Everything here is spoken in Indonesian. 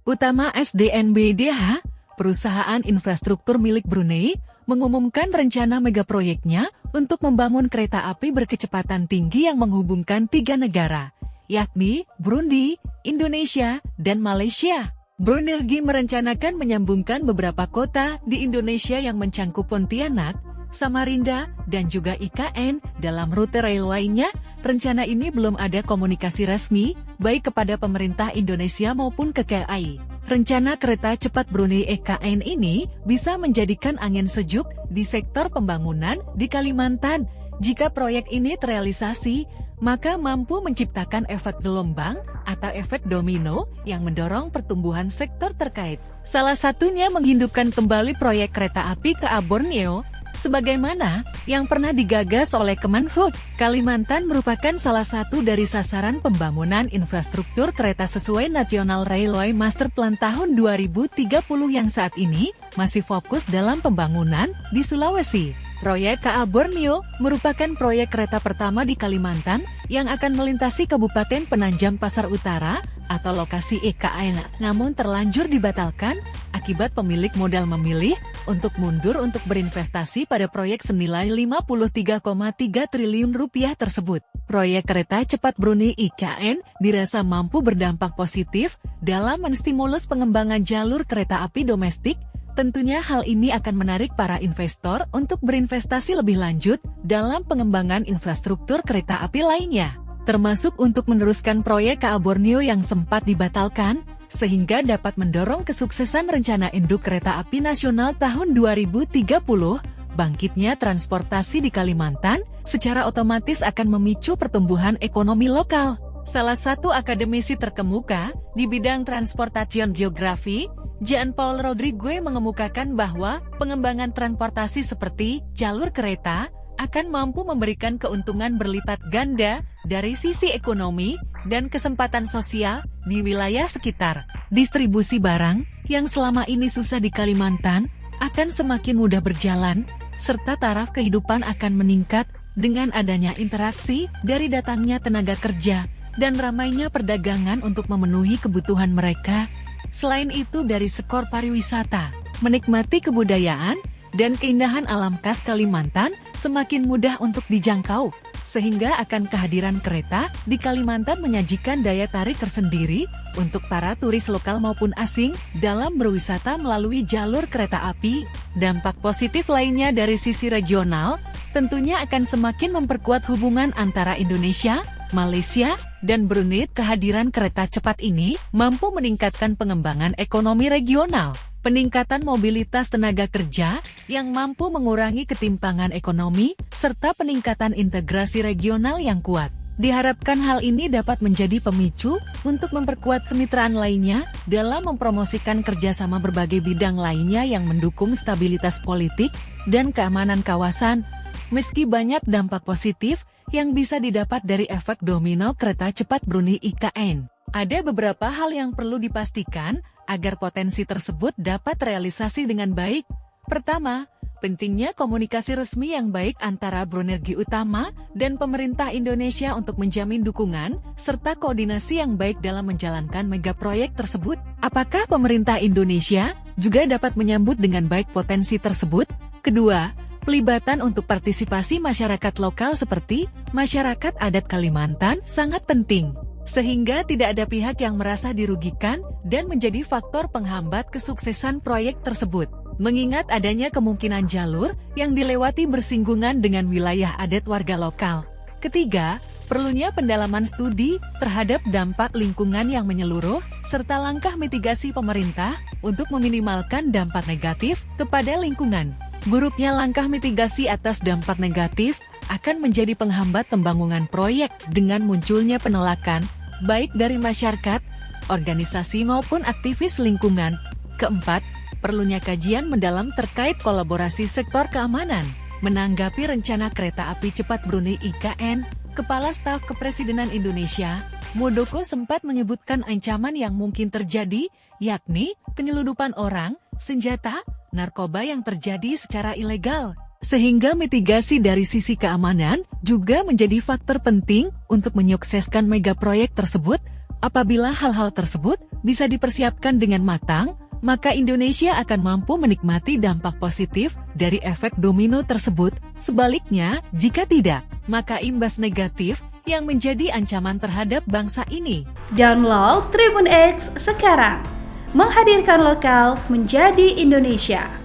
Utama SDNBDH, perusahaan infrastruktur milik Brunei, mengumumkan rencana megaproyeknya untuk membangun kereta api berkecepatan tinggi yang menghubungkan 3 negara, yakni Brunei, Indonesia, dan Malaysia. Brunergi merencanakan menyambungkan beberapa kota di Indonesia yang mencangkup Pontianak, Samarinda, dan juga IKN dalam rute railway-nya. Rencana ini belum ada komunikasi resmi, baik kepada pemerintah Indonesia maupun ke KAI. Rencana kereta cepat Brunei IKN ini bisa menjadikan angin sejuk di sektor pembangunan di Kalimantan. Jika proyek ini terrealisasi, maka mampu menciptakan efek gelombang atau efek domino yang mendorong pertumbuhan sektor terkait. Salah satunya menghidupkan kembali proyek kereta api ke Borneo, sebagaimana yang pernah digagas oleh Kemenhub. Kalimantan merupakan salah satu dari sasaran pembangunan infrastruktur kereta sesuai National Railway Master Plan tahun 2030 yang saat ini masih fokus dalam pembangunan di Sulawesi. Proyek KA Borneo merupakan proyek kereta pertama di Kalimantan yang akan melintasi Kabupaten Penajam Pasar Utara atau lokasi IKN, namun terlanjur dibatalkan akibat pemilik modal memilih untuk mundur untuk berinvestasi pada proyek senilai 53,3 triliun rupiah tersebut. Proyek kereta cepat Brunei IKN dirasa mampu berdampak positif dalam menstimulus pengembangan jalur kereta api domestik. Tentunya hal ini akan menarik para investor untuk berinvestasi lebih lanjut dalam pengembangan infrastruktur kereta api lainnya, termasuk untuk meneruskan proyek KA Borneo yang sempat dibatalkan, sehingga dapat mendorong kesuksesan rencana induk kereta api nasional tahun 2030. Bangkitnya transportasi di Kalimantan secara otomatis akan memicu pertumbuhan ekonomi lokal. Salah satu akademisi terkemuka di bidang transportation geografi, Jean-Paul Rodrigue, mengemukakan bahwa pengembangan transportasi seperti jalur kereta akan mampu memberikan keuntungan berlipat ganda dari sisi ekonomi dan kesempatan sosial di wilayah sekitar. Distribusi barang yang selama ini susah di Kalimantan akan semakin mudah berjalan, serta taraf kehidupan akan meningkat dengan adanya interaksi dari datangnya tenaga kerja dan ramainya perdagangan untuk memenuhi kebutuhan mereka. Selain itu, dari skor pariwisata, menikmati kebudayaan dan keindahan alam khas Kalimantan semakin mudah untuk dijangkau, sehingga akan kehadiran kereta di Kalimantan menyajikan daya tarik tersendiri untuk para turis lokal maupun asing dalam berwisata melalui jalur kereta api. Dampak positif lainnya dari sisi regional, tentunya akan semakin memperkuat hubungan antara Indonesia, Malaysia, dan Brunei. Kehadiran kereta cepat ini mampu meningkatkan pengembangan ekonomi regional, peningkatan mobilitas tenaga kerja yang mampu mengurangi ketimpangan ekonomi, serta peningkatan integrasi regional yang kuat. Diharapkan hal ini dapat menjadi pemicu untuk memperkuat kemitraan lainnya dalam mempromosikan kerjasama berbagai bidang lainnya yang mendukung stabilitas politik dan keamanan kawasan. Meski banyak dampak positif yang bisa didapat dari efek domino kereta cepat Brunei IKN, ada beberapa hal yang perlu dipastikan agar potensi tersebut dapat realisasi dengan baik. Pertama, pentingnya komunikasi resmi yang baik antara Brunergi Utama dan pemerintah Indonesia untuk menjamin dukungan serta koordinasi yang baik dalam menjalankan megaproyek tersebut. Apakah pemerintah Indonesia juga dapat menyambut dengan baik potensi tersebut? Kedua, pelibatan untuk partisipasi masyarakat lokal seperti masyarakat adat Kalimantan sangat penting, sehingga tidak ada pihak yang merasa dirugikan dan menjadi faktor penghambat kesuksesan proyek tersebut. Mengingat adanya kemungkinan jalur yang dilewati bersinggungan dengan wilayah adat warga lokal. Ketiga, perlunya pendalaman studi terhadap dampak lingkungan yang menyeluruh, serta langkah mitigasi pemerintah untuk meminimalkan dampak negatif kepada lingkungan. Buruknya langkah mitigasi atas dampak negatif akan menjadi penghambat pembangunan proyek dengan munculnya penolakan, baik dari masyarakat, organisasi maupun aktivis lingkungan. Keempat, perlunya kajian mendalam terkait kolaborasi sektor keamanan. Menanggapi rencana kereta api cepat Brunei IKN, Kepala Staf Kepresidenan Indonesia, Muldoko sempat menyebutkan ancaman yang mungkin terjadi, yakni penyelundupan orang, senjata, narkoba yang terjadi secara ilegal. Sehingga mitigasi dari sisi keamanan juga menjadi faktor penting untuk menyukseskan megaproyek tersebut. Apabila hal-hal tersebut bisa dipersiapkan dengan matang, maka Indonesia akan mampu menikmati dampak positif dari efek domino tersebut. Sebaliknya, jika tidak, maka imbas negatif yang menjadi ancaman terhadap bangsa ini. Download Tribun X sekarang, menghadirkan lokal menjadi Indonesia.